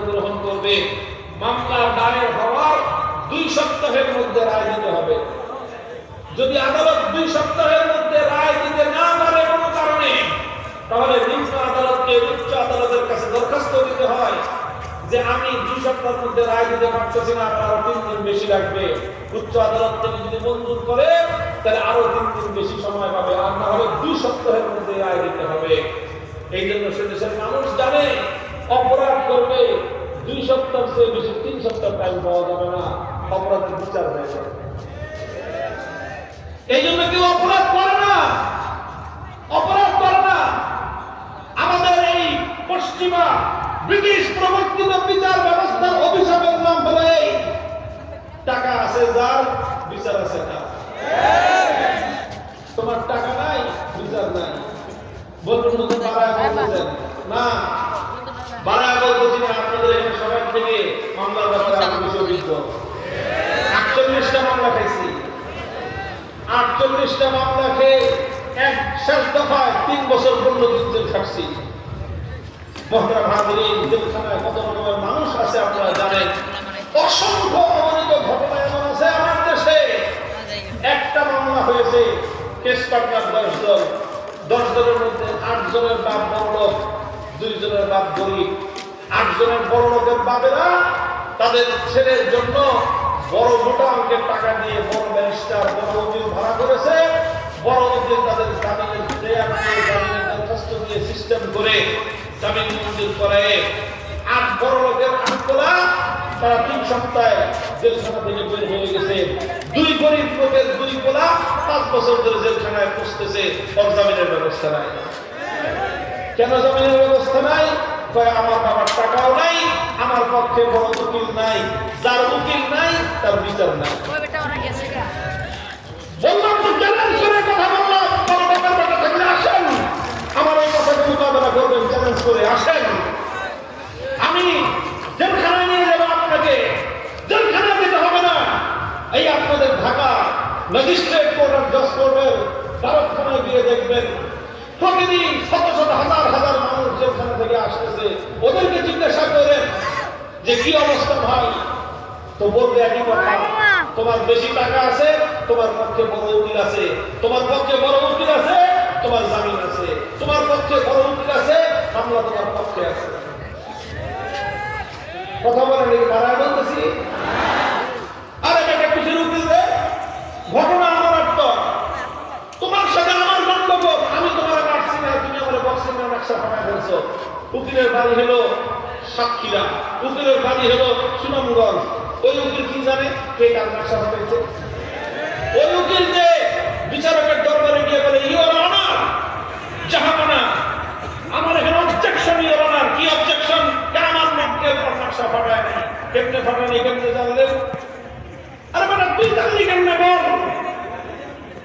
গ্রহণ করবে। মামলা দায়ের হওয়ার 2 সপ্তাহের মধ্যে রায় দিতে হবে। যদি আদালত 2 সপ্তাহের মধ্যে রায় দিতে না পারে কোনো কারণে, তাহলে নিম্ন আদালতকে উচ্চ আদালতের কাছে দরখাস্ত দিতে হয় যে আমি 2 সপ্তাহের মধ্যে রায় দিতে পারতেছি না, আরো 3 দিন বেশি লাগবে। উচ্চ আদালত থেকে যদি মঞ্জুর করে তাহলে আরো 3 দিন বেশি সময় পাবে, আর না হলে 2 সপ্তাহের মধ্যে রায় দিতে হবে। এই জন্য সে দেশের মানুষ জানে অপরাধ করবে 2 সপ্তাহ চেয়ে বেশি 3 সপ্তাহ টাইম পাওয়া যাবে না, অপরাধের বিচার হয়ে যাবে। এই জন্য কেউ অপরাধ করে না, অপরাধ করে না। আমাদের এই পশ্চিমা ব্রিটিশ প্রবর্তিত বিচার ব্যবস্থার অভিশাপের নাম হলো এই, টাকা আছে যার, বিচার আছে তার। তোমার টাকা নাই, বিচার নাই। বলুন বাড়ায় বলতেছেন না, বাড়ায় বলতেছি না। আপনাদের এখানে সবার থেকে মামলার ব্যাপারে আমি বেশি অভিজ্ঞ। 48টা মামলা খাইছি, 48টা মামলা খেয়ে এক শেষ দফায় 3 বছর 15 দিন জেল খাটছি। মহতরম হাজিরিন, জেলখানায় কত রকমের মানুষ আছে আপনারা জানেন। অসংখ্য অগণিত ঘটনা এমন আছে আমার দেশে। একটা মামলা হয়েছে, কেস পার্টনার 10 জন, 10 জনের মধ্যে 8 জনের বাপ বড়লোক, 2 জনের বাপ গরিব। 8 জনের বড়লোকের বাপেরা তাদের ছেলের জন্য বড় মোটা অঙ্কের টাকা দিয়ে বড় ব্যারিস্টার, বড় উকিল ভাড়া করেছে। বড় উকিল তাদের জামিনের জামিনের দরখাস্ত দিয়ে সিস্টেম করে জামিন মঞ্জুর করে। 8 বড় লোকের 8 তোলা তারা 3 সপ্তাহে জেলখানা থেকে বের হয়ে গেছে। 2 গরিব লোকের 2 তোলা 5 বছর ধরে জেলখানায় পৌঁছতেছে, ওর জামিনের ব্যবস্থা নাই। কেন জামিনের ব্যবস্থা নাই? আমার বাবার টাকাও নাই, আমার পক্ষে বড় উকিল নাই, যার উকিল নাই তার বিচার নাই। বললাম তো চ্যালেঞ্জ করে কথা বললাম, বড় টাকার টাকা থাকলে আসেন, আমার এই কথাকে মোকাবেলা করবেন, চ্যালেঞ্জ করে আসেন। আমি জেলখানায় নিয়ে যাবো আপনাকে, জেলখানায় যেতে হবে না। এই আপনাদের ঢাকা ম্যাজিস্ট্রেট কোর্ট আর জজ কোর্টের দ্বারখানায় গিয়ে দেখবেন প্রতিদিন শত শত হাজার হাজার মানুষ জেলখানা থেকে আসতেছে। ওদেরকে জিজ্ঞাসা করেন যে কি অবস্থা ভাই, তো বলবে একই কথা, তোমার বেশি টাকা আছে, তোমার পক্ষে বড় উকিল আছে, তোমার পক্ষে বড় উকিল আছে, তোমার জামিন আছে, তোমার পক্ষে বড় উকিল আছে, মামলা তোমার পক্ষে আছে। কথা বলেন, এই বাড়ায় বলতেছি। আরে একটা কিসের উকিল রে? ঘটনা আমার আত্মা, তোমার সাথে আমার গণ্ডগোল, আমি তোমার মারছি না, তুমি আমার বক্সিং এর নকশা ফাটাই ফেলছো। উকিলের বাড়ি হলো সাতক্ষীরা, উকিলের বাড়ি হলো সুনামগঞ্জ। ওই উকিল কি জানে কে কার নকশা ফাটাইছে? ওই উকিল যে বিচারকের দরবারে গিয়ে বলে, ইওর অনার, জাহাপানা, আমার এখানে অবজেকশন, ইওর অনার। কি অবজেকশন? আমার মক্কেল নকশা ফাটায় নাই। কেমনে ফাটানি, কেমনে জানলেন? আরে বেটা তুই জানলি কেমনে বল?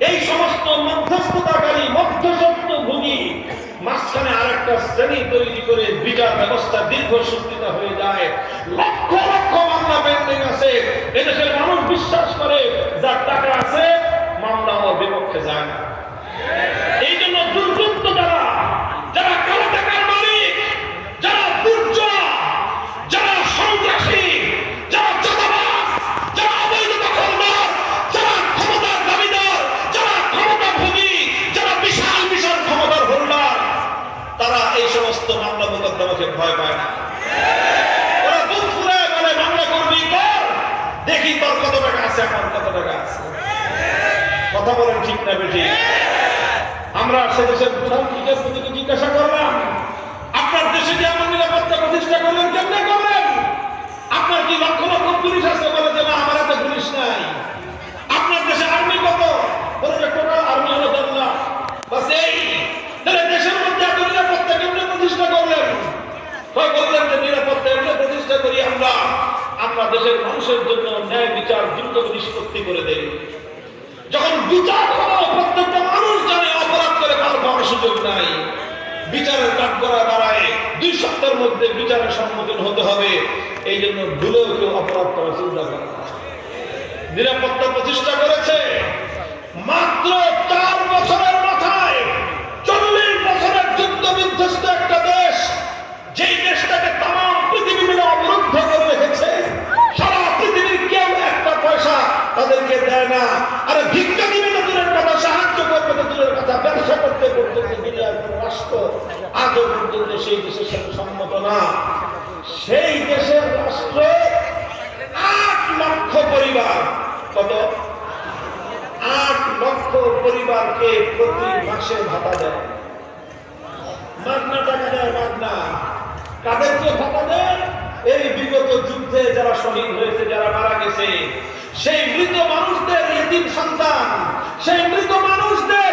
এই সমস্ত মধ্যস্থতাকারী, মধ্যস্বত্বভোগী মাঝখানে আরেকটা শ্রেণী তৈরি করে বিচার ব্যবস্থা দীর্ঘসূত্রিতা হয়ে যায়। লক্ষ লক্ষ মামলা পেন্ডিং আছে। এদেশের মানুষ বিশ্বাস করে যার টাকা আছে মামলা আমার বিপক্ষে যায় না। এই জন্য দুর্বৃত্ত যারা কালো টাকার মালিক, যারা দুর্জয়, যারা সন্ত্রাসী, যারা চাঁদাবাজ, যারা অবৈধ দখলদার, যারা ক্ষমতার দাবিদার, যারা ক্ষমতাভোগী, যারা বিশাল বিশাল ক্ষমতার হোল্ডার, তারা এই সমস্ত মামলা মোকদ্দমাকে ভয় পায় না। ওরা বুক ফুলে বলে মামলা করবি কর, দেখি তোর কত টাকা আছে, আমার কত টাকা আছে। কথা বলেন ঠিক না বেঠিক? আমরা সে দেশের প্রধান বিচারপতিকে জিজ্ঞাসা করলাম, আপনার দেশে যে এমন নিরাপত্তা প্রতিষ্ঠা করলেন, কেমনে করলেন? আপনার কি লক্ষ লক্ষ পুলিশ আছে? বলে যে না, আমার এত পুলিশ নাই। আপনার দেশে আর্মি কত? বলে যে টোটাল আর্মি হলো 10 লাখ। বাস এই। তাহলে দেশের মধ্যে এত নিরাপত্তা কেমনে প্রতিষ্ঠা করলেন? বললেন যে নিরাপত্তা এমনি প্রতিষ্ঠা করি আমরা দেশের মানুষের জন্য ন্যায় বিচার দ্রুত নিষ্পত্তি করে দেই। যখন বিচার হলো, প্রত্যেকটা মানুষ জানে অপরাধ করে কারো পাওয়ার সুযোগ নাই। বিচারের কাঠগড়া দাঁড়ায় 2 সপ্তাহের মধ্যে বিচারের সম্মুখীন হতে হবে। এই জন্য ভুলেও কেউ অপরাধ করার চিন্তা করে না। নিরাপত্তা প্রতিষ্ঠা করেছে মাত্র 4 বছরের মাথায়। 40 বছরের যুদ্ধ বিধ্বস্ত একটা দেশ, যেই দেশটাকে তাম পৃথিবী মিলে পরিবার, কত? 8 লক্ষ পরিবারকে প্রতি মাসে ভাতা দেয়, মাগনা টাকা দেয়, মাগনা। কাদেরকে ভাতা দেয়? এই বিগত যুদ্ধে যারা শহীদ হয়েছে, যারা মারা গেছে, সেই মৃত মানুষদের ইতিম সন্তান, সেই মৃত মানুষদের